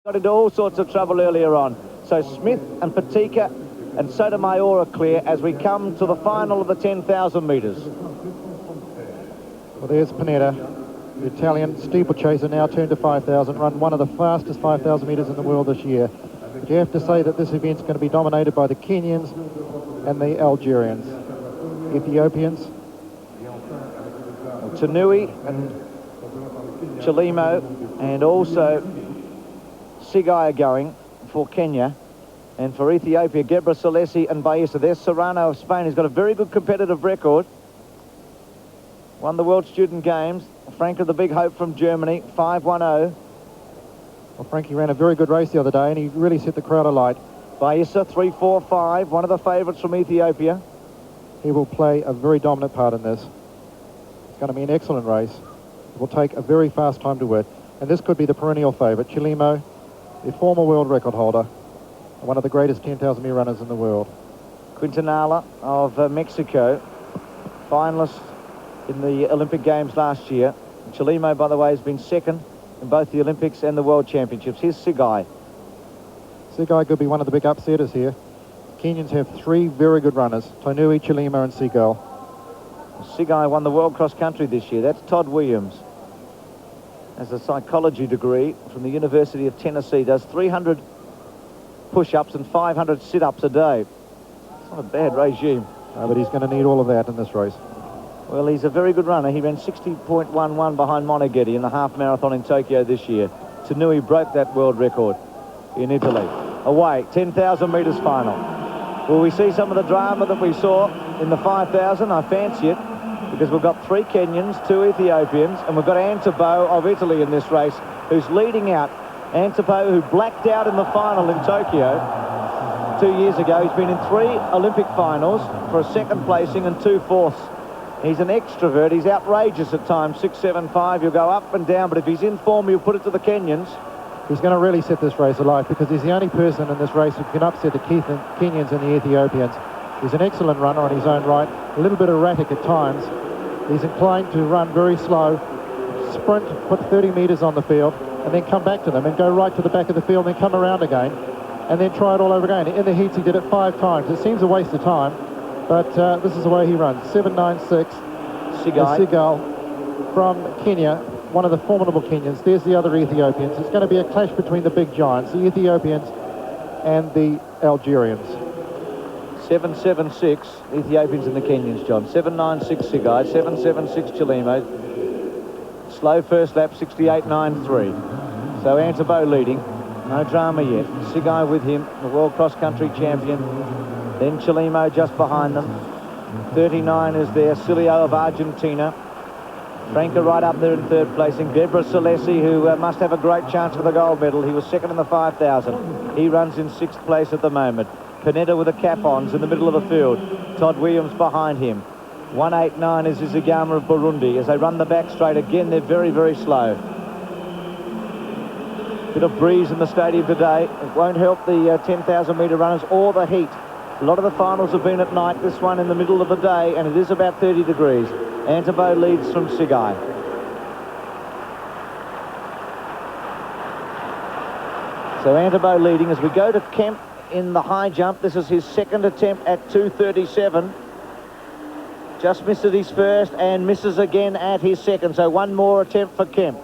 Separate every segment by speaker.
Speaker 1: Got into all sorts of trouble earlier on. So Smith and Patika and Sotomayor are clear as we come to the final of the 10,000 metres.
Speaker 2: Well, there's Panetta, the Italian steeplechaser, now turned to 5,000, run one of the fastest 5,000 metres in the world this year. But you have to say that this event's going to be dominated by the Kenyans and the Algerians. Ethiopians.
Speaker 1: Tanui and Chelimo and also Sigai are going for Kenya, and for Ethiopia, Gebrselassie and Baissa. There's Serrano of Spain, who's got a very good competitive record. Won the World Student Games. Franco, the big hope from Germany, 5-1-0.
Speaker 2: Well, Frankie ran a very good race the other day, and he really set the crowd alight.
Speaker 1: Baissa, 3-4-5, one of the favourites from Ethiopia.
Speaker 2: He will play a very dominant part in this. It's going to be an excellent race. It will take a very fast time to win. And this could be the perennial favourite, Chelimo, the former world record holder, one of the greatest 10,000 metre runners in the world.
Speaker 1: Quintanilla of Mexico, finalist in the Olympic Games last year. Chelimo, by the way, has been second in both the Olympics and the World Championships. Here's Sigai.
Speaker 2: Sigai could be one of the big upsetters here. Kenyans have three very good runners, Tanui, Chelimo and Sigai.
Speaker 1: Sigai won the World Cross Country this year. That's Todd Williams. Has a psychology degree from the University of Tennessee. Does 300 push-ups and 500 sit-ups a day. It's not a bad regime.
Speaker 2: No, but he's going to need all of that in this race.
Speaker 1: Well, he's a very good runner. He ran 60.11 behind Moneghetti in the half marathon in Tokyo this year. Tanui broke that world record in Italy. Away, 10,000 metres final. Will we see some of the drama that we saw in the 5,000? I fancy it, because we've got three Kenyans, two Ethiopians, and we've got Antabo of Italy in this race, who's leading out. Antabo, who blacked out in the final in Tokyo 2 years ago. He's been in 3 Olympic finals for a second placing and 2 fourths. He's an extrovert. He's outrageous at times, 6'7", He'll go up and down, but if he's in form, he'll put it to the Kenyans.
Speaker 2: He's going to really set this race alight, because he's the only person in this race who can upset the Kenyans and the Ethiopians. He's an excellent runner on his own right, a little bit erratic at times. He's inclined to run very slow, sprint, put 30 metres on the field, and then come back to them and go right to the back of the field and then come around again and then try it all over again. In the heats, he did it 5 times. It seems a waste of time, but this is the way he runs. 7.96. Sigai from Kenya, one of the formidable Kenyans. There's the other Ethiopians. It's going to be a clash between the big giants, the Ethiopians and the Algerians.
Speaker 1: 7.76 Ethiopians and the Kenyans, John. 7.96 Sigai, 7.76 Chelimo. Slow first lap, 68.93. So Antabo leading. No drama yet. Sigai with him, the World Cross Country champion. Then Chelimo just behind them. 39 is there, Silio of Argentina. Franco right up there in 3rd placing. Gebrselassie, who must have a great chance for the gold medal. He was second in the 5,000. He runs in 6th place at the moment. Panetta with the cap-ons in the middle of the field. Todd Williams behind him. 189 is Izigama of Burundi. As they run the back straight, again, they're very, very slow. Bit of breeze in the stadium today. It won't help the 10,000 metre runners or the heat. A lot of the finals have been at night, this one in the middle of the day, and it is about 30 degrees. Antabo leads from Sigai. So Antabo leading as we go to Kemp in the high jump. This is his second attempt at 2:37. Just missed at his first and misses again at his second. So one more attempt for Kemp.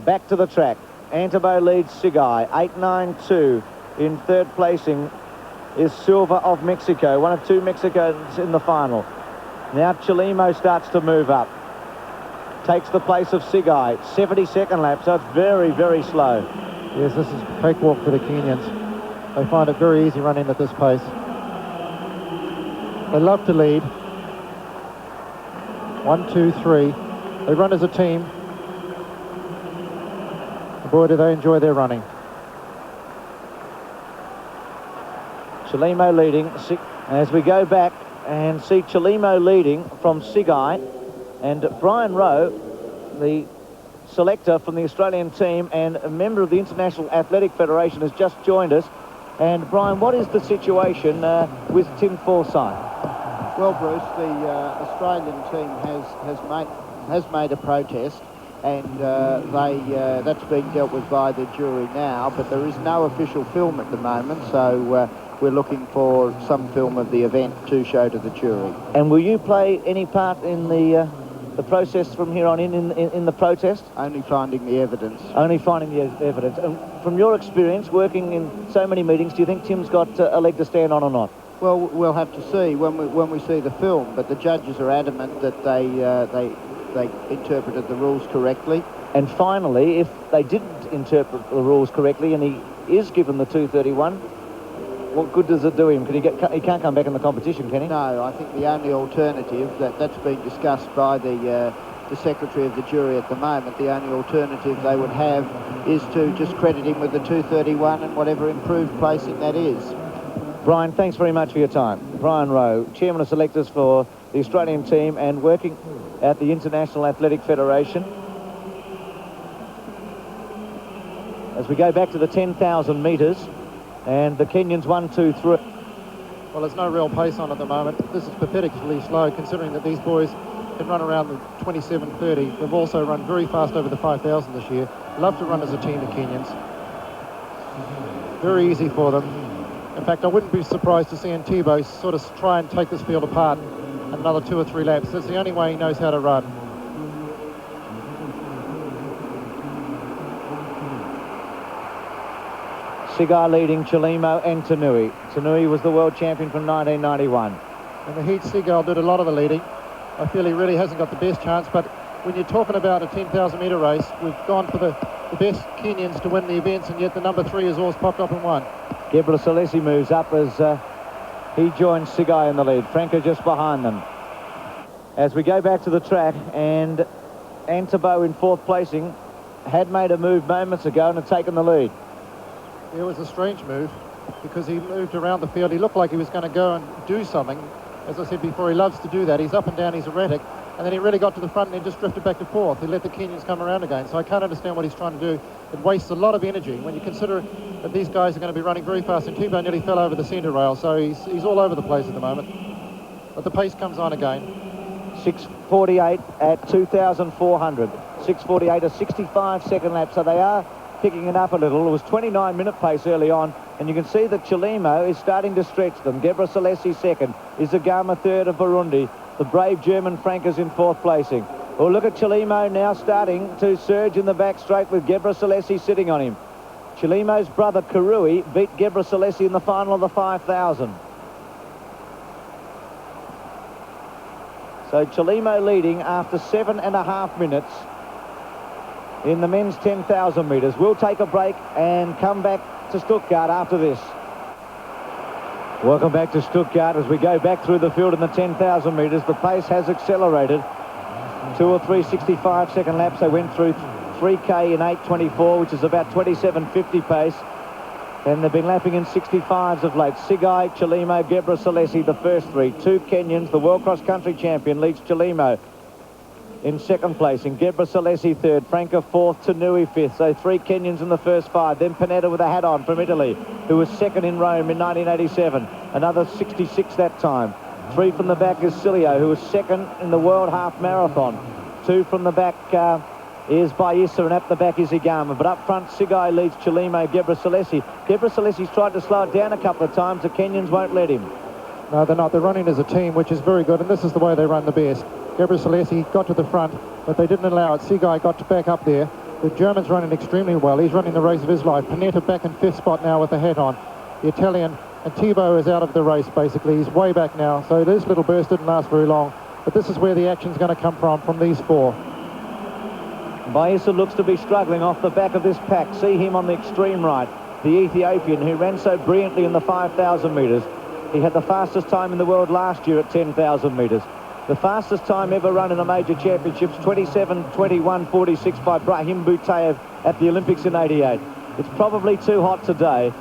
Speaker 1: Back to the track. Antabo leads Sigai. 8.92 in 3rd placing is Silva of Mexico. One of 2 Mexicans in the final. Now Chelimo starts to move up. Takes the place of Sigai. 72nd lap, so it's very, very slow.
Speaker 2: Yes, this is a cakewalk for the Kenyans. They find it very easy running at this pace. They love to lead. 1, 2, 3. They run as a team. Boy, do they enjoy their running.
Speaker 1: Chelimo leading. As we go back and see Chelimo leading from Sigai, and Brian Rowe, the selector from the Australian team and a member of the International Athletic Federation, has just joined us. And Brian, what is the situation with Tim Forsyth?
Speaker 3: Well, Bruce, the Australian team has made a protest. and that's being dealt with by the jury now, but there is no official film at the moment, so we're looking for some film of the event to show to the jury.
Speaker 1: And will you play any part in the process from here on in the protest?
Speaker 3: Only finding the evidence.
Speaker 1: Only finding the evidence. And from your experience working in so many meetings, do you think Tim's got a leg to stand on or not?
Speaker 3: Well, we'll have to see when we see the film, but the judges are adamant that they interpreted the rules correctly.
Speaker 1: And finally, if they didn't interpret the rules correctly and he is given the 231, what good does it do him? He can't come back in the competition, can he?
Speaker 3: No, I think the only alternative that's been discussed by the secretary of the jury at the moment, the only alternative they would have is to just credit him with the 231 and whatever improved placing that is.
Speaker 1: Brian, thanks very much for your time. Brian Rowe, Chairman of Selectors for the Australian team and working at the International Athletic Federation. As we go back to the 10,000 metres, and the Kenyans 1, 2, 3.
Speaker 2: Well, there's no real pace on at the moment. This is pathetically slow, considering that these boys can run around the 27:30. They've also run very fast over the 5,000 this year. Love to run as a team, the Kenyans. Very easy for them. In fact, I wouldn't be surprised to see Ntebo sort of try and take this field apart another 2 or 3 laps. That's the only way he knows how to run.
Speaker 1: Sigai leading Chelimo and Tanui. Tanui was the world champion from 1991.
Speaker 2: In the heat, Sigal did a lot of the leading. I feel he really hasn't got the best chance, but when you're talking about a 10,000 metre race, we've gone for the best Kenyans to win the events, and yet the number 3 has always popped up and won.
Speaker 1: Gebrselassie moves up as he joins Sigai in the lead. Franco just behind them. As we go back to the track, and Antabo in 4th placing had made a move moments ago and had taken the lead.
Speaker 2: It was a strange move because he moved around the field. He looked like he was going to go and do something. As I said before, he loves to do that. He's up and down, he's erratic, and then he really got to the front and then just drifted back to 4th. He let the Kenyans come around again, so I can't understand what he's trying to do. It wastes a lot of energy when you consider that these guys are going to be running very fast, and Tebow nearly fell over the centre rail, so he's all over the place at the moment. But the pace comes on again.
Speaker 1: 6:48 at 2,400. 6:48, a 65-second lap, so they are picking it up a little. It was 29-minute pace early on, and you can see that Chelimo is starting to stretch them. Gebrselassie 2nd, Izagama 3rd of Burundi. The brave German Frank is in 4th placing. Well, look at Chelimo now starting to surge in the back straight with Gebrselassie sitting on him. Chelimo's brother Karui beat Gebrselassie in the final of the 5,000. So Chelimo leading after 7.5 minutes in the men's 10,000 metres. We'll take a break and come back to Stuttgart after this. Welcome back to Stuttgart as we go back through the field in the 10,000 metres. The pace has accelerated. 2 or 3 65-second laps. They went through 3K in 8:24, which is about 27:50 pace. And they've been lapping in 65s of late. Sigai, Chelimo, Gebrselassie, the first 3. 2 Kenyans. The World Cross Country champion leads Chelimo in 2nd placing. Gebrselassie 3rd, Franco 4th, Tanui 5th. So 3 Kenyans in the first 5. Then Panetta with a hat on from Italy, who was 2nd in Rome in 1987. Another 66 that time. 3 from the back is Cilio, who was 2nd in the World Half Marathon. 2 from the back is Baissa, and at the back is Igama. But up front, Sigai leads Chelimo, Gebrselassie. Gebrselassie tried to slow it down a couple of times. The Kenyans won't let him.
Speaker 2: No, they're not. They're running as a team, which is very good, and this is the way they run the best. Gebrselassie got to the front, but they didn't allow it. Sigai got to back up there. The German's running extremely well. He's running the race of his life. Panetta back in 5th spot now with the hat on. The Italian, and Tebow is out of the race, basically. He's way back now, so this little burst didn't last very long. But this is where the action's going to come from these 4.
Speaker 1: Baissa looks to be struggling off the back of this pack. See him on the extreme right, the Ethiopian who ran so brilliantly in the 5,000 metres. He had the fastest time in the world last year at 10,000 metres. The fastest time ever run in a major championships, 27:21:46 by Brahim Buteyev at the Olympics in 88. It's probably too hot today,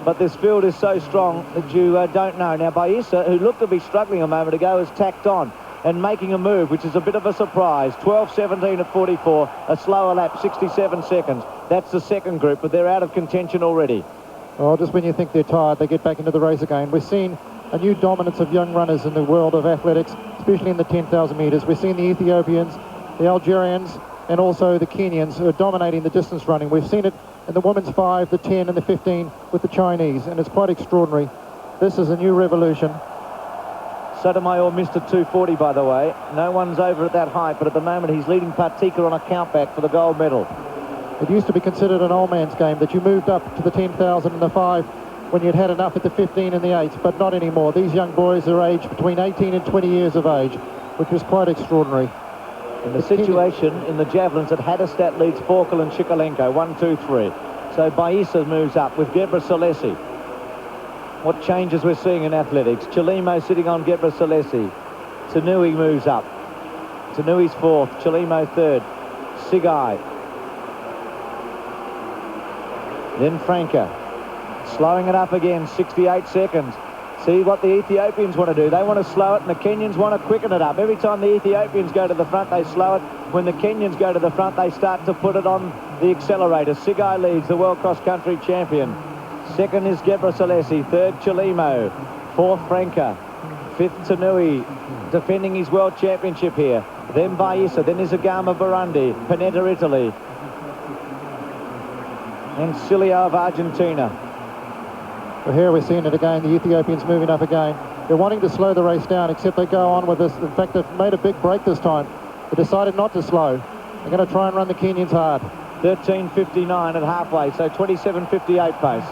Speaker 1: but this field is so strong that you don't know. Now, Baissa, who looked to be struggling a moment ago, has tacked on and making a move, which is a bit of a surprise. 12:17 at 44, a slower lap, 67 seconds. That's the second group, but they're out of contention already.
Speaker 2: Oh, just when you think they're tired, they get back into the race again. We're seeing a new dominance of young runners in the world of athletics, especially in the 10,000 metres. We're seeing the Ethiopians, the Algerians, and also the Kenyans, who are dominating the distance running. We've seen it in the women's 5, the 10 and the 15 with the Chinese, and it's quite extraordinary. This is a new revolution.
Speaker 1: Sotomayor missed a 240, by the way. No one's over at that height, but at the moment he's leading Partika on a countback for the gold medal.
Speaker 2: It used to be considered an old man's game, that you moved up to the 10,000 and the 5 when you'd had enough at the 15 and the 8, but not anymore. These young boys are aged between 18 and 20 years of age, which was quite extraordinary.
Speaker 1: And the situation in the javelins at Haddestad leads Forkel and Shikolenko, 1, 2, 3. So Baisa moves up with Gebrselassie. What changes we're seeing in athletics. Chelimo sitting on Gebrselassie. Tanui moves up. Tanui's 4th, Chelimo 3rd. Sigai. Then Franca. Slowing it up again, 68 seconds. See what the Ethiopians want to do. They want to slow it, and the Kenyans want to quicken it up. Every time the Ethiopians go to the front, they slow it. When the Kenyans go to the front, they start to put it on the accelerator. Sigai leads, the World Cross Country champion. 2nd is Gebrselassie. 3rd, Chelimo. 4th, Franca. 5th, Tanui, defending his World Championship here. Then Baisa, then Izagama, Burundi. Panetta, Italy. And Silio of Argentina.
Speaker 2: Well, here we're seeing it again, the Ethiopians moving up again. They're wanting to slow the race down, except they go on with this. In fact, they've made a big break this time. They decided not to slow. They're going to try and run the Kenyans hard.
Speaker 1: 13:59 at halfway, so 27:58 pace.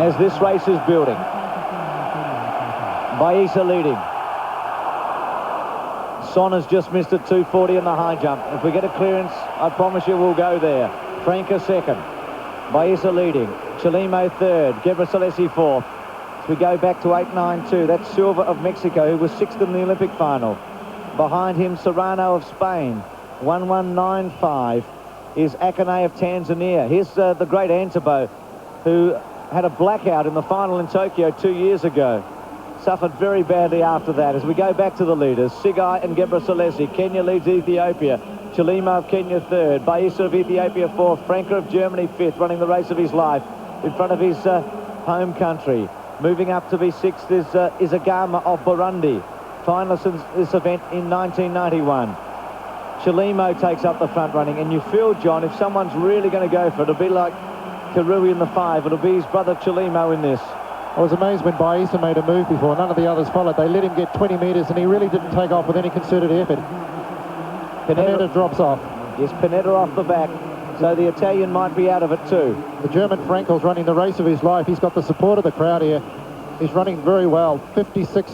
Speaker 1: As this race is building, Baisa leading. Son has just missed a 240 in the high jump. If we get a clearance, I promise you we'll go there. Franca 2nd. Baisa leading. Chelimo 3rd. Gebrselassie 4th. As we go back to 8.92, that's Silva of Mexico, who was 6th in the Olympic final. Behind him, Serrano of Spain. 1:195 is Akane of Tanzania. Here's the great Antebo, who had a blackout in the final in Tokyo 2 years ago. Suffered very badly after that. As we go back to the leaders, Sigai and Gebrselassie. Kenya leads Ethiopia. Chelimo of Kenya 3rd. Baisa of Ethiopia 4th. Franca of Germany 5th, running the race of his life in front of his home country. Moving up to be 6th is Izagama of Burundi, finalist in this event in 1991. Chelimo takes up the front running, and you feel, John, if someone's really going to go for it, it'll be like Karui in the 5. It'll be his brother Chelimo in this.
Speaker 2: I was amazed when Baisa made a move before. None of the others followed. They let him get 20 metres, and he really didn't take off with any concerted effort. Panetta drops off.
Speaker 1: Yes, Panetta off the back. So the Italian might be out of it too.
Speaker 2: The German Frankel's running the race of his life. He's got the support of the crowd here. He's running very well. 56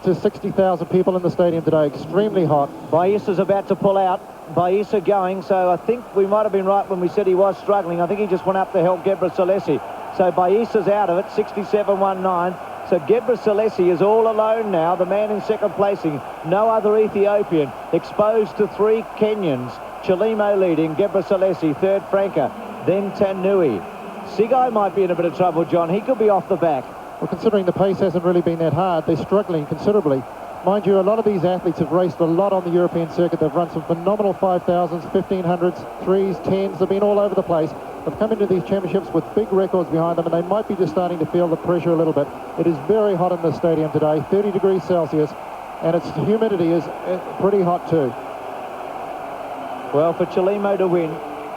Speaker 2: to 60,000 people in the stadium today. Extremely hot.
Speaker 1: Baisa's about to pull out. Baisa going, so I think we might have been right when we said he was struggling. I think he just went up to help Gebrselassie. So Baisa's out of it, 67.19. So Gebrselassie is all alone now, the man in 2nd placing. No other Ethiopian. Exposed to 3 Kenyans. Chelimo leading, Gebrselassie, 3rd Franca, then Tanui. Sigai might be in a bit of trouble, John. He could be off the back.
Speaker 2: Well, considering the pace hasn't really been that hard, they're struggling considerably. Mind you, a lot of these athletes have raced a lot on the European circuit. They've run some phenomenal 5,000s, 1,500s, 3s, 10s. They've been all over the place. They've come into these championships with big records behind them, and they might be just starting to feel the pressure a little bit. It is very hot in the stadium today, 30 degrees Celsius, and its humidity is pretty hot too.
Speaker 1: Well, for Chelimo to win,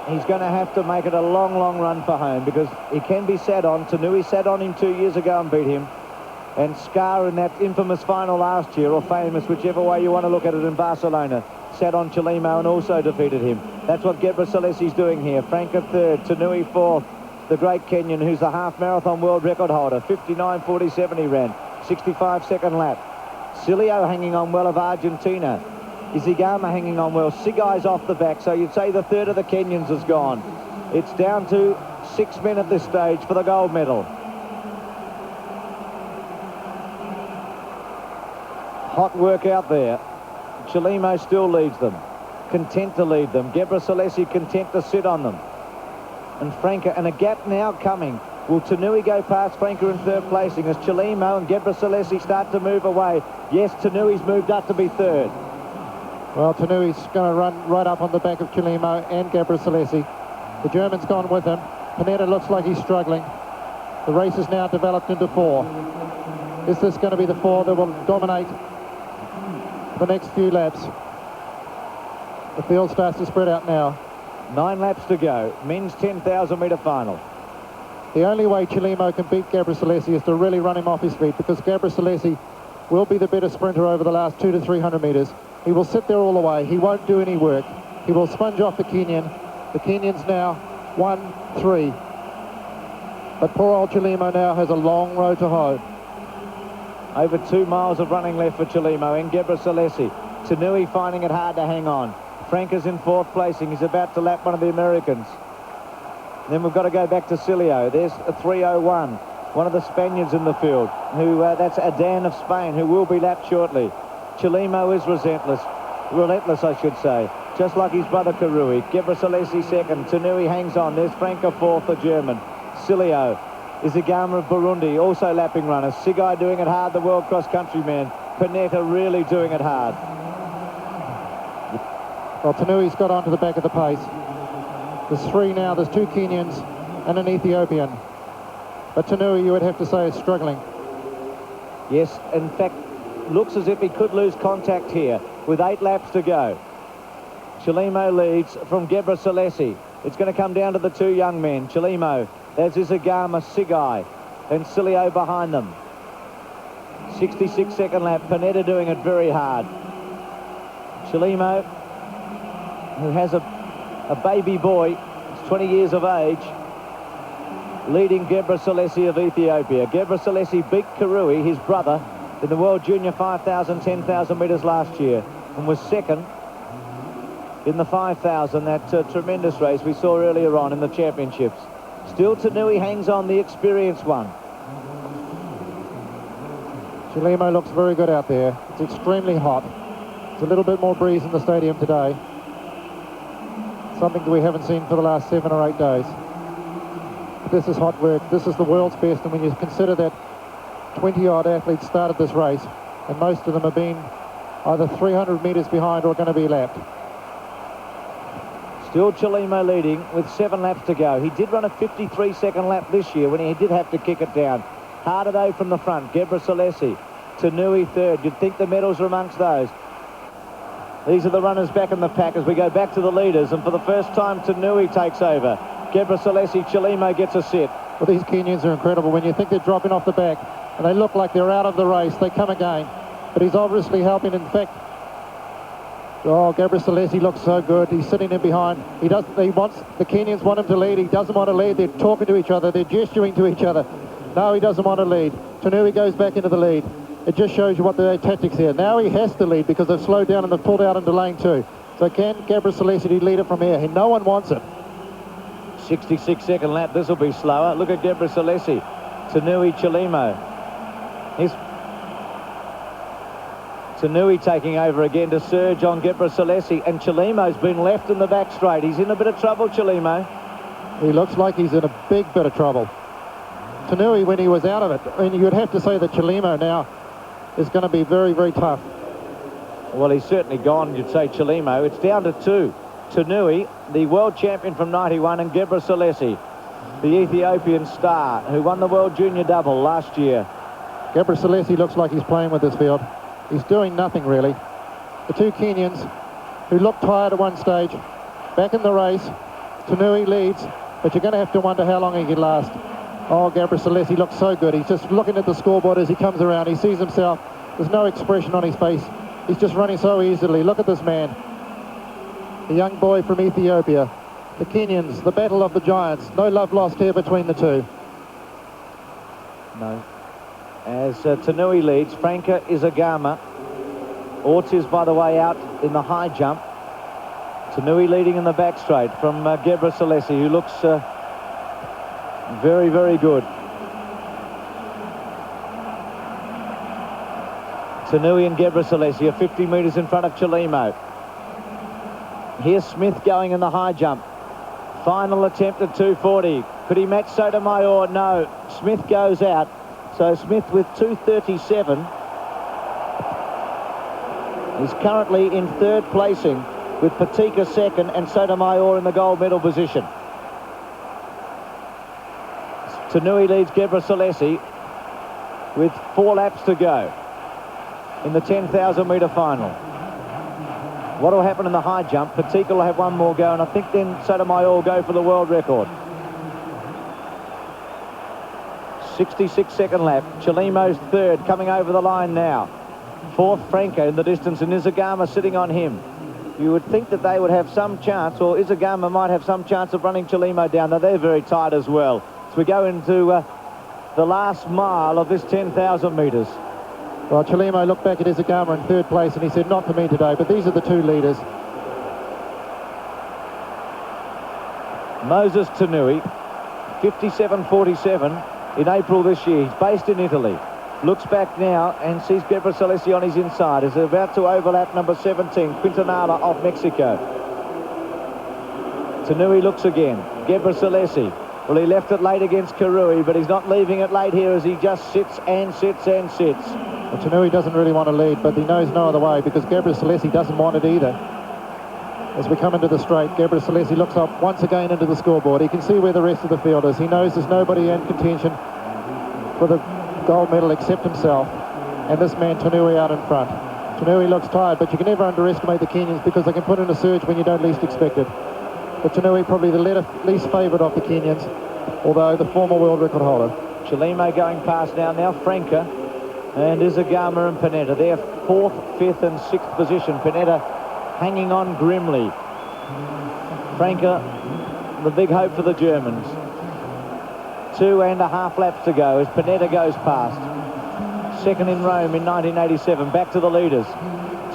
Speaker 1: he's going to have to make it a long, long run for home, because he can be sat on. Tanui sat on him 2 years ago and beat him. And Scar in that infamous final last year, or famous, whichever way you want to look at it, in Barcelona, sat on Chelimo and also defeated him. That's what Gebrselassie doing here. Franca 3rd, Tanui 4th, the great Kenyan, who's the half marathon world record holder. 59.47 he ran, 65-second lap. Silio hanging on well of Argentina. Izagama hanging on well. Sigai's off the back, so you'd say the 3rd of the Kenyans is gone. It's down to 6 men at this stage for the gold medal. Hot work out there. Chelimo still leads them. Content to lead them. Gebrselassie content to sit on them. And Franca, and a gap now coming. Will Tanui go past Franca in 3rd placing as Chelimo and Gebrselassie start to move away? Yes, Tanui's moved up to be 3rd.
Speaker 2: Well, Tanui's going to run right up on the back of Chelimo and Gebrselassie. The German's gone with him. Panetta looks like he's struggling. The race is now developed into 4. Is this going to be the 4 that will dominate? the next few laps. The field starts to spread out now.
Speaker 1: 9 laps to go. Men's 10,000 metre final.
Speaker 2: The only way Chelimo can beat Gebrselassie is to really run him off his feet, because Gebrselassie will be the better sprinter over the last 200 to 300 metres. He will sit there all the way. He won't do any work. He will sponge off the Kenyan. The Kenyan's now 1-3. But poor old Chelimo now has a long road to hoe.
Speaker 1: Over 2 miles of running left for Chelimo and Gebrselassie. Tanui finding it hard to hang on. Franca's in 4th placing. He's about to lap one of the Americans. Then we've got to go back to Silio. There's a 3:01. One of the Spaniards in the field. That's Adan of Spain, who will be lapped shortly. Chelimo is relentless, I should say. Just like his brother Karui. Gebrselassie 2nd. Tanui hangs on. There's Franca 4th, the German. Silio is Igama of Burundi, also lapping runners. Sigai doing it hard, the world cross-country man. Panetta really doing it hard.
Speaker 2: Well, Tanui's got onto the back of the pace. There's 3 now. There's 2 Kenyans and an Ethiopian. But Tanui, you would have to say, is struggling.
Speaker 1: Yes, in fact, looks as if he could lose contact here with 8 laps to go. Chelimo leads from Gebrselassie. It's going to come down to the 2 young men. Chelimo, there's Isagama, Sigai, and Silio behind them. 66-second lap. Panetta doing it very hard. Chelimo, who has a baby boy, he's 20 years of age, leading Gebrselassie of Ethiopia. Gebrselassie beat Karui, his brother, in the World Junior 5,000, 10,000 metres last year, and was 2nd in the 5,000, that tremendous race we saw earlier on in the championships. Still Tanui hangs on, the experienced one.
Speaker 2: Chelimo looks very good out there. It's extremely hot. There's a little bit more breeze in the stadium today. Something that we haven't seen for the last 7 or 8 days. But this is hot work. This is the world's best, and when you consider that 20-odd athletes started this race, and most of them have been either 300 metres behind or going to be lapped.
Speaker 1: Still Chelimo leading with 7 laps to go. He did run a 53-second lap this year when he did have to kick it down. Harder though from the front. Gebrselassie, Tanui 3rd. You'd think the medals are amongst those. These are the runners back in the pack as we go back to the leaders, and for the first time Tanui takes over. Gebrselassie, Chelimo gets a sit.
Speaker 2: Well, these Kenyans are incredible. When you think they're dropping off the back and they look like they're out of the race, they come again. But he's obviously helping. In fact, Gebrselassie looks so good. He's sitting in behind. The Kenyans want him to lead. He doesn't want to lead. They're talking to each other. They're gesturing to each other. No, he doesn't want to lead. Tanui goes back into the lead. It just shows you what the tactics here. Now he has to lead because they've slowed down and they've pulled out into lane 2. So can Gebrselassie lead it from here? No one wants it.
Speaker 1: 66-second lap. This will be slower. Look at Gebrselassie. Tanui, Chelimo. Here's Tanui taking over again to surge on Gebrselassie, and Chelimo's been left in the back straight. He's in a bit of trouble, Chelimo.
Speaker 2: He looks like he's in a big bit of trouble. Tanui, when he was out of it, I mean, you'd have to say that Chelimo now is going to be very, very tough.
Speaker 1: Well, he's certainly gone, you'd say, Chelimo. It's down to 2. Tanui, the world champion from 91, and Gebrselassie, the Ethiopian star who won the World Junior Double last year.
Speaker 2: Gebrselassie looks like he's playing with this field. He's doing nothing, really. The 2 Kenyans, who looked tired at one stage, back in the race. Tanui leads, but you're going to have to wonder how long he can last. Oh, Gebrselassie looks so good. He's just looking at the scoreboard as he comes around. He sees himself. There's no expression on his face. He's just running so easily. Look at this man. The young boy from Ethiopia. The Kenyans, the battle of the giants. No love lost here between the 2.
Speaker 1: No. As Tanui leads, Franca Isagama. Orts is, by the way, out in the high jump. Tanui leading in the back straight from Gebrselassie, who looks very, very good. Tanui and Gebrselassie are 50 metres in front of Chelimo. Here's Smith going in the high jump. Final attempt at 240. Could he match Sotomayor? No. Smith goes out. So Smith with 237 is currently in 3rd placing, with Patika 2nd and Sotomayor in the gold medal position. Tanui leads Gebrselassie with 4 laps to go in the 10,000 metre final. What will happen in the high jump? Patika will have one more go, and I think then Sotomayor will go for the world record. 66-second lap. Chelimo's third, coming over the line now. Fourth, Franco in the distance, and Izagama sitting on him. You would think that they would have some chance, or Izagama might have some chance of running Chelimo down. Now, they're very tight as well. So we go into the last mile of this 10,000 metres.
Speaker 2: Well, Chelimo looked back at Izagama in third place and he said, not for me today, but these are the two leaders.
Speaker 1: Moses Tanui, 57.47 in April this year. He's based in Italy. Looks back now and sees Gebrselassie on his inside. Is about to overlap number 17, Quintanilla of Mexico. Tanui looks again. Gebrselassie. Well, he left it late against Karui, but he's not leaving it late here as he just sits and sits and sits.
Speaker 2: Well, Tanui doesn't really want to lead, but he knows no other way because Gebrselassie doesn't want it either. As we come into the straight, Gebrselassie looks up once again into the scoreboard. He can see where the rest of the field is. He knows there's nobody in contention for the gold medal except himself and this man Tanui out in front. Tanui looks tired, but you can never underestimate the Kenyans because they can put in a surge when you don't least expect it. But Tanui probably the least favoured of the Kenyans, although the former world record holder.
Speaker 1: Chelimo going past now Franca and Izagama and Panetta. They're 4th, 5th and 6th position. Panetta hanging on grimly. Franca, the big hope for the Germans. 2.5 laps to go as Panetta goes past. Second in Rome in 1987. Back to the leaders.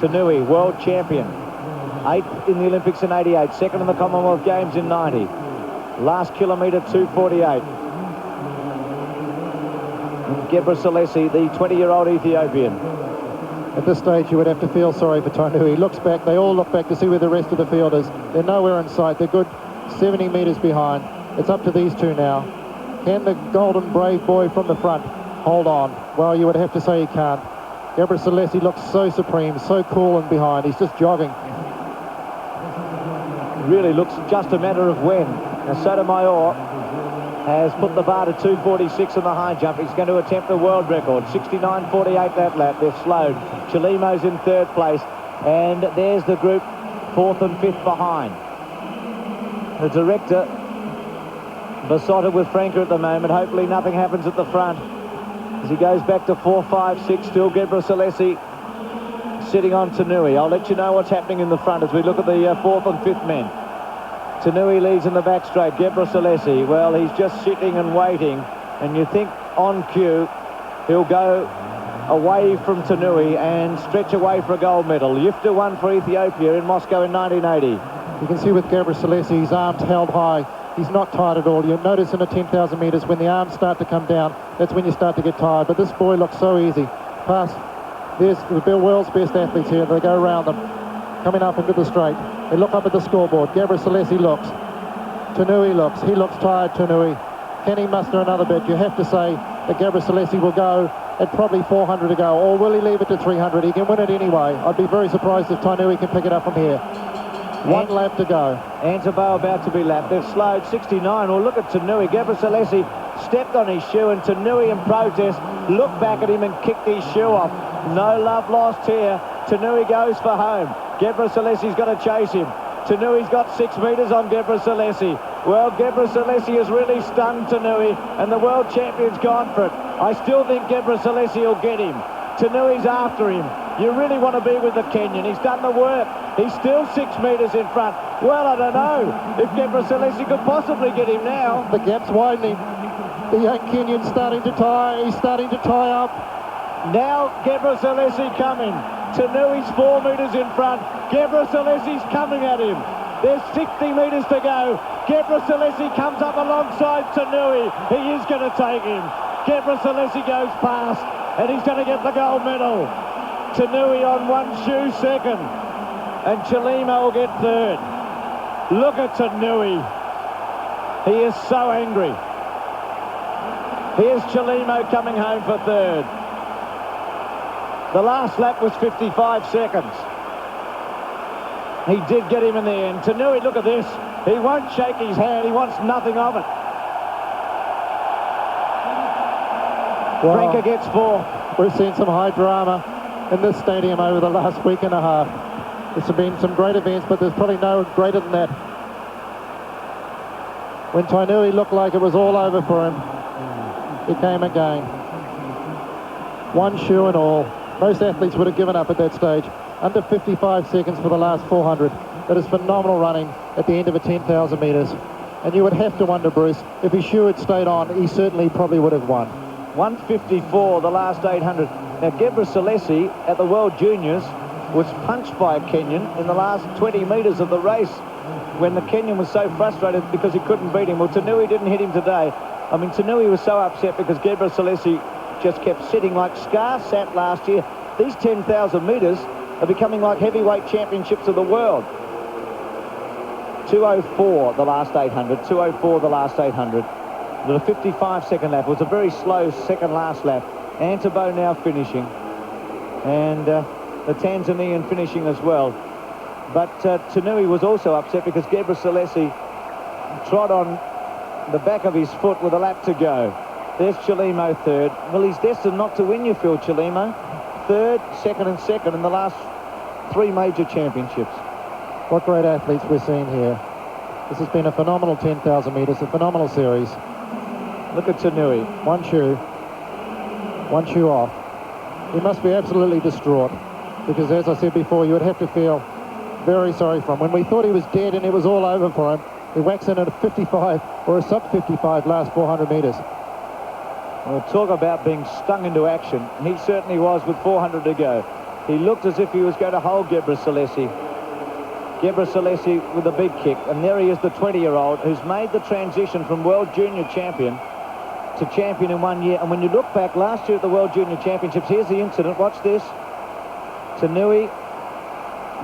Speaker 1: Tanui, world champion. 8th in the Olympics in 88. Second in the Commonwealth Games in 90. Last kilometre, 2:48. Gebrselassie, the 20-year-old Ethiopian.
Speaker 2: At this stage, you would have to feel sorry for Tanui. He looks back. They all look back to see where the rest of the field is. They're nowhere in sight. They're good 70 metres behind. It's up to these two now. Can the golden brave boy from the front hold on? Well, you would have to say he can't. Gebrselassie looks so supreme, so cool and behind. He's just jogging.
Speaker 1: Really looks just a matter of when. Now Sotomayor has put the bar to 2:46 in the high jump. He's going to attempt a world record. 69.48 that lap. They've slowed. Chelimo's in third place. And there's the group 4th and 5th behind. The director besotted with Franca at the moment. Hopefully nothing happens at the front. As he goes back to 4, 5, 6. Still Gebrselassie sitting on Tanui. I'll let you know what's happening in the front as we look at the 4th and 5th men. Tanui leads in the back straight. Gebrselassie, well, he's just sitting and waiting. And you think on cue, he'll go away from Tanui and stretch away for a gold medal. Yifta won for Ethiopia in Moscow in 1980.
Speaker 2: You can see with Gebrselassie, his arms held high. He's not tired at all. You'll notice in the 10,000 metres, when the arms start to come down, that's when you start to get tired. But this boy looks so easy. Past, there's the world's best athletes here. They go around them, coming up into the straight. They look up at the scoreboard. Gebrselassie looks. Tanui looks. He looks tired, Tanui. Can he muster another bit? You have to say that Gebrselassie will go at probably 400 to go, or will he leave it to 300? He can win it anyway. I'd be very surprised if Tanui can pick it up from here. One lap to go.
Speaker 1: Antabo about to be lapped. They've slowed 69. Well, look at Tanui. Gebrselassie stepped on his shoe, and Tanui in protest looked back at him and kicked his shoe off. No love lost here. Tanui goes for home. Gebrselassie got to chase him. Tanui's got 6 metres on Gebrselassie. Well, Gebrselassie has really stunned Tanui, and the world champion's gone for it. I still think Gebrselassie will get him. Tanui's after him. You really want to be with the Kenyan. He's done the work. He's still 6 metres in front. Well, I don't know if Gebrselassie could possibly get him now.
Speaker 2: The gap's widening. The young Kenyan's starting to tie. He's starting to tie up.
Speaker 1: Now Gebrselassie coming. Tanui's 4 metres in front. Gebrselassie coming at him. There's 60 metres to go. Gebrselassie comes up alongside Tanui. He is going to take him. Gebrselassie goes past, and he's going to get the gold medal. Tanui on one shoe second, and Chelimo will get third. Look at Tanui. He is so angry. Here's Chelimo coming home for third. The last lap was 55 seconds. He did get him in the end. Tanui, look at this. He won't shake his hand. He wants nothing of it.
Speaker 2: Well,
Speaker 1: Franca gets 4.
Speaker 2: We've seen some high drama in this stadium over the last week and a half. There's been some great events, but there's probably no greater than that. When Tanui looked like it was all over for him, he came again. One shoe and all. Most athletes would have given up at that stage. Under 55 seconds for the last 400. That is phenomenal running at the end of a 10,000 metres. And you would have to wonder, Bruce, if his shoe had stayed on, he certainly probably would have won.
Speaker 1: 1:54 the last 800. Now Gebrselassie at the World Juniors was punched by a Kenyan in the last 20 metres of the race when the Kenyan was so frustrated because he couldn't beat him. Well, Tanui didn't hit him today. I mean, Tanui was so upset because Gebrselassie just kept sitting like Scar sat last year. These 10,000 metres are becoming like heavyweight championships of the world. 2:04 the last 800, 2:04 the last 800. With a 55-second lap. It was a very slow second last lap. Antabo now finishing. And the Tanzanian finishing as well. But Tanui was also upset because Gebrselassie trod on the back of his foot with a lap to go. There's Chelimo third. Well, he's destined not to win, you feel, Chelimo. Third, second and second in the last 3 major championships.
Speaker 2: What great athletes we're seeing here. This has been a phenomenal 10,000 metres, a phenomenal series.
Speaker 1: Look at Tanui.
Speaker 2: One shoe off. He must be absolutely distraught because, as I said before, you would have to feel very sorry for him. When we thought he was dead and it was all over for him, he whacks in at a 55 or a sub-55 last 400 metres.
Speaker 1: Well, talk about being stung into action. He certainly was with 400 to go. He looked as if he was going to hold Gebrselassie. Gebrselassie with a big kick. And there he is, the 20-year-old, who's made the transition from World Junior Champion to champion in 1 year. And when you look back last year at the World Junior Championships, here's the incident. Watch this. Tanui,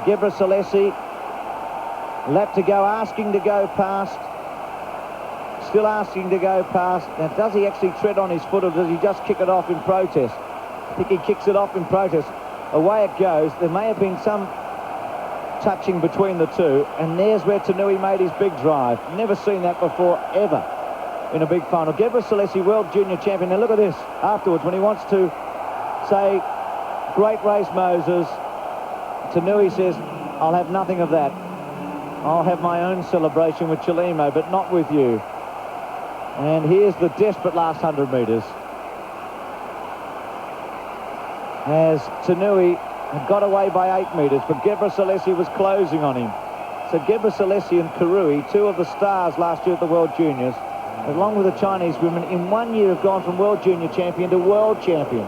Speaker 1: Gebrselassie, lap to go, asking to go past. Still asking to go past. Now, does he actually tread on his foot or does he just kick it off in protest? I think he kicks it off in protest. Away it goes. There may have been some touching between the two, and there's where Tanui made his big drive. Never seen that before, ever, in a big final. Gebrselassie, World Junior Champion. Now look at this, afterwards, when he wants to say, great race, Moses, Tanui says, I'll have nothing of that. I'll have my own celebration with Chelimo, but not with you. And here's the desperate last 100 metres. As Tanui had got away by 8 metres, but Gebrselassie was closing on him. So Gebrselassie and Karui, 2 of the stars last year at the World Juniors, along with the Chinese women, in 1 year have gone from World Junior Champion to World Champion.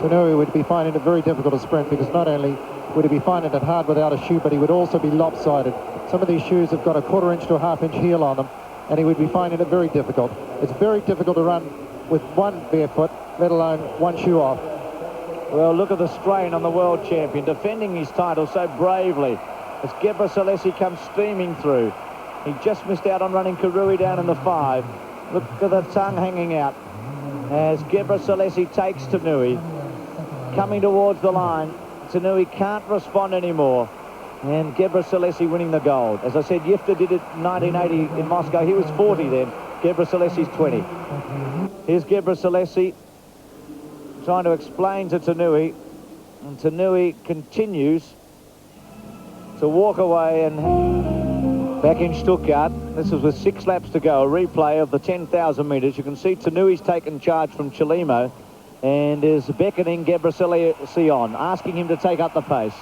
Speaker 2: Tanui would be finding it very difficult to sprint because not only would he be finding it hard without a shoe, but he would also be lopsided. Some of these shoes have got a 1/4 inch to a 1/2 inch heel on them, and he would be finding it very difficult. It's very difficult to run with one barefoot, let alone one shoe off.
Speaker 1: Well, look at the strain on the world champion, defending his title so bravely as Gebrselassie comes steaming through. He just missed out on running Karui down in the 5. Look at the tongue hanging out as Gebrselassie takes Tanui. Coming towards the line, Tanui can't respond anymore. And Gebrselassie winning the gold. As I said, Youngster did it in 1980 in Moscow. He was 40 then. Gebrselassie's 20. Here's Gebrselassie trying to explain to Tanui. And Tanui continues to walk away. And back in Stuttgart, this was with 6 laps to go. A replay of the 10,000 metres. You can see Tanui's taken charge from Chelimo and is beckoning Gebrselassie on, asking him to take up the pace.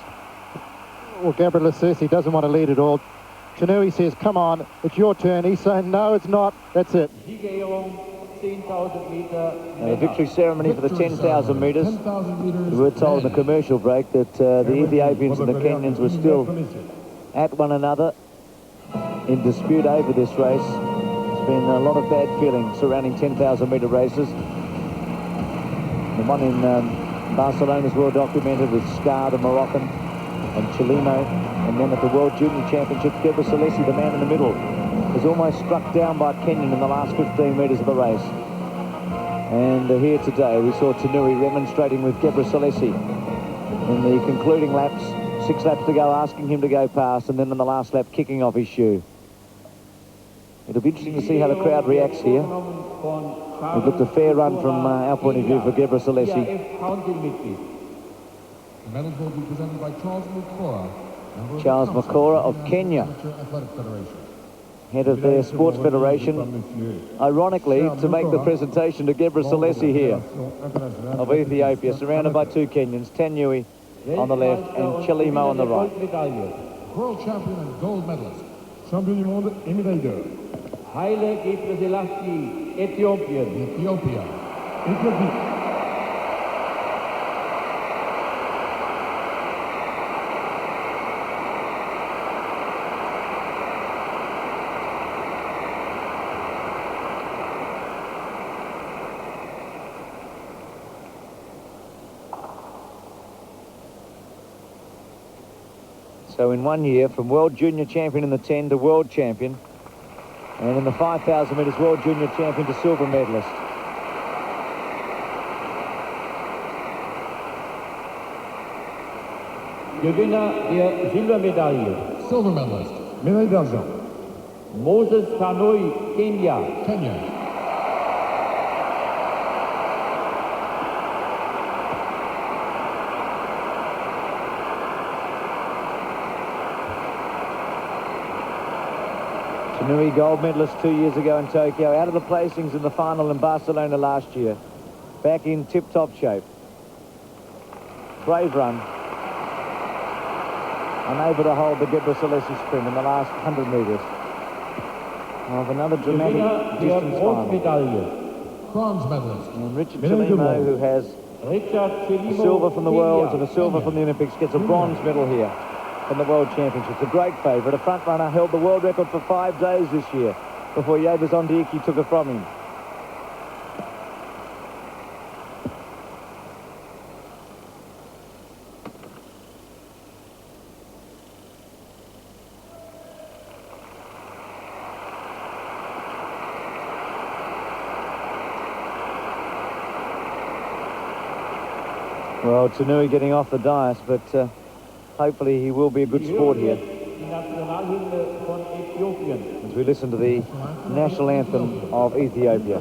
Speaker 2: Well, Gebrselassie doesn't want to lead at all. Tanui says, come on, it's your turn. He's saying, no, it's not. That's it.
Speaker 1: The victory ceremony for the 10,000 metres. We were told in the commercial break that the Ethiopians and the Kenyans were still at one another in dispute over this race. There's been a lot of bad feeling surrounding 10,000 metre races. The one in Barcelona is well documented with Scar, the Moroccan, and Chelimo. And then at the World Junior Championship, Gebrselassie, the man in the middle, was almost struck down by Kenyan in the last 15 metres of the race. And here today we saw Tanui remonstrating with Gebrselassie in the concluding laps, 6 laps to go, asking him to go past, and then in the last lap kicking off his shoe. It'll be interesting to see how the crowd reacts here. It looked a fair run from our point of view for Gebrselassie.
Speaker 4: The medals will be presented by Charles Mukora,
Speaker 1: Charles Makora of Kenya, head of their sports federation, ironically, to make the presentation to Gebrselassie here of Ethiopia, surrounded by two Kenyans, Tanui on the left and Chelimo on the right.
Speaker 4: World champion and gold medalist, champion du monde et médaille d'or. Haile Gebrselassie, Ethiopia.
Speaker 1: So in 1 year, from world junior champion in the 10 to world champion, and in the 5,000 metres world junior champion to silver medalist.
Speaker 5: Gewinner der Silbermedaille.
Speaker 4: Silver medalist, médaille d'argent.
Speaker 5: Moses Tanui, Kenya.
Speaker 1: Tanui, gold medalist 2 years ago in Tokyo, out of the placings in the final in Barcelona last year. Back in tip-top shape. Brave run. Unable to hold the Gebrselassie sprint in the last 100 metres. Of another dramatic distance final.
Speaker 4: Bronze medalist.
Speaker 1: And Richard Chelimo, who has a silver from the Worlds and a silver from the Olympics, gets a bronze medal here from the World Championships. A great favourite. A front runner, held the world record for 5 days this year before Yabes Ondieki took it from him. Well, Tanui getting off the dais, but hopefully he will be a good sport here. As we listen to the national anthem of Ethiopia.